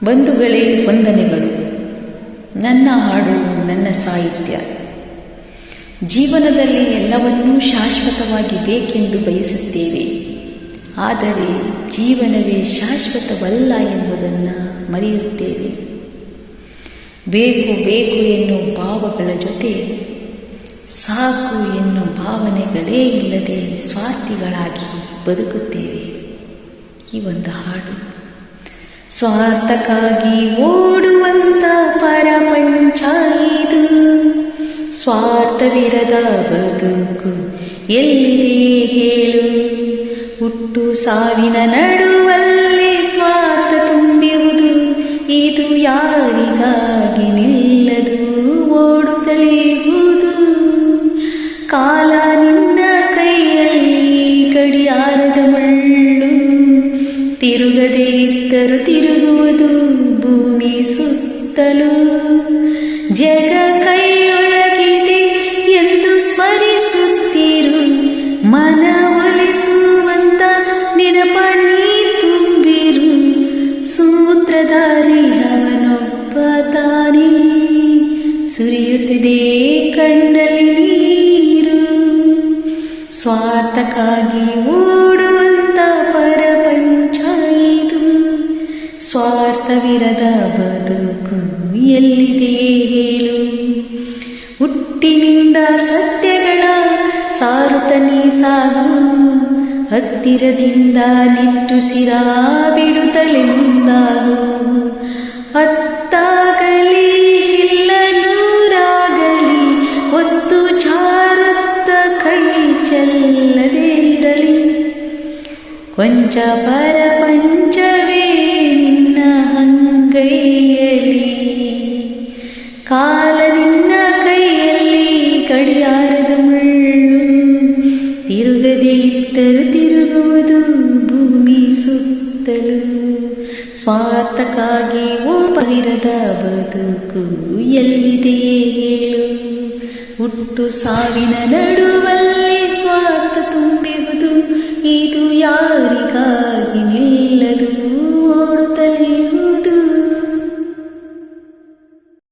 ಬಂಧುಗಳೇ ವಂದನೆಗಳು. ನನ್ನ ಹಾಡು, ನನ್ನ ಸಾಹಿತ್ಯ. ಜೀವನದಲ್ಲಿ ಎಲ್ಲವನ್ನೂ ಶಾಶ್ವತವಾಗಿ ಬೇಕೆಂದು ಬಯಸುತ್ತೇವೆ. ಆದರೆ ಜೀವನವೇ ಶಾಶ್ವತವಲ್ಲ ಎಂಬುದನ್ನು ಮರೆಯುತ್ತೇವೆ. ಬೇಕು ಬೇಕು ಎನ್ನುವ ಭಾವಗಳ ಜೊತೆ ಸಾಕು ಎನ್ನುವ ಭಾವನೆಗಳೇ ಇಲ್ಲದೆ ಸ್ವಾರ್ಥಿಗಳಾಗಿ ಬದುಕುತ್ತೇವೆ. ಈ ಒಂದು ಹಾಡು. ಸ್ವಾರ್ಥಕ್ಕಾಗಿ ಓಡುವಂತ ಪರಪಂಚ ಇದು, ಸ್ವಾರ್ಥವಿರದ ಬದುಕು ಎಲ್ಲಿದೆ ಹೇಳು. ಹುಟ್ಟು ಸಾವಿನ ನಡುವಲ್ಲಿ ಸ್ವಾರ್ಥ ತುಂಬಿರುವುದು, ಇದು ಯಾರಿಗಾಗಿ ನಿಲ್ಲದು ಓಡು ಕಲಿಯುವುದು. ಕಾಲ ನಿನ್ನ ಕೈಯಲ್ಲಿ ಗಡಿಯಾರದ ಮುಳ್ಳು, ತಿರುಗದೇ ಇದ್ದರೂ ತಿರುಗುವುದು ಭೂಮಿ ಸುತ್ತಲೂ. ಜಗ ಕೈಯೊಳಗಿದೆ ಎಂದು ಸ್ಮರಿಸುತ್ತಿರು, ಮನ ಒಲಿಸುವಂತ ನೆನಪ ನೀ ತುಂಬಿರು. ಸೂತ್ರಧಾರಿ ಅವನೊಬ್ಬ ತಾನೇ, ಸುರಿಯುತ್ತಿದೆ ಕಣ್ಣಲ್ಲಿ ನೀರು. ಸ್ವಾರ್ಥಕ್ಕಾಗಿ ಓಡುವಂತ ಪರಪಂಚ ಇದು, ಸ್ವಾರ್ಥವಿರದ ಬದುಕು ಎಲ್ಲಿದೆ ಹೇಳು. ಹುಟ್ಟಿನಿಂದ ಸತ್ಯಗಳ ಸಾರುತ್ತ ನೀ ಸಾಗು, ಹತ್ತಿರದಿಂದ ನಿಟ್ಟುಸಿರ ಬಿಡುತ್ತಲೇ ಮುಂದಾಗು. ಹತ್ತಾಗಲಿ ಇಲ್ಲ ನೂರಾಗಲಿ, ಒತ್ತು ಚಾರುತ್ತ ಕೈ ಚೆಲ್ಲದೇ ಇರಲಿ. ಕೊಂಚ ಪರಪಂಚವೇ ನಿನ್ನ ಅಂಗೈಯಲ್ಲಿ, ಕಾಲ ನಿನ್ನ ಕೈಯಲ್ಲಿ ಗಡಿಯಾರದ ಮುಳ್ಳು. ತಿರುಗದೇ ಇದ್ದರೂ ತಿರುಗುವುದು ಭೂಮಿ ಸುತ್ತಲೂ. ಸ್ವಾರ್ಥಕ್ಕಾಗಿ ಓಪವಿರದ ಬದುಕು ಎಲ್ಲಿದೆಯೇ ಹೇಳು. ಹುಟ್ಟು ಸಾವಿನ ನಡುವಲ್ಲಿ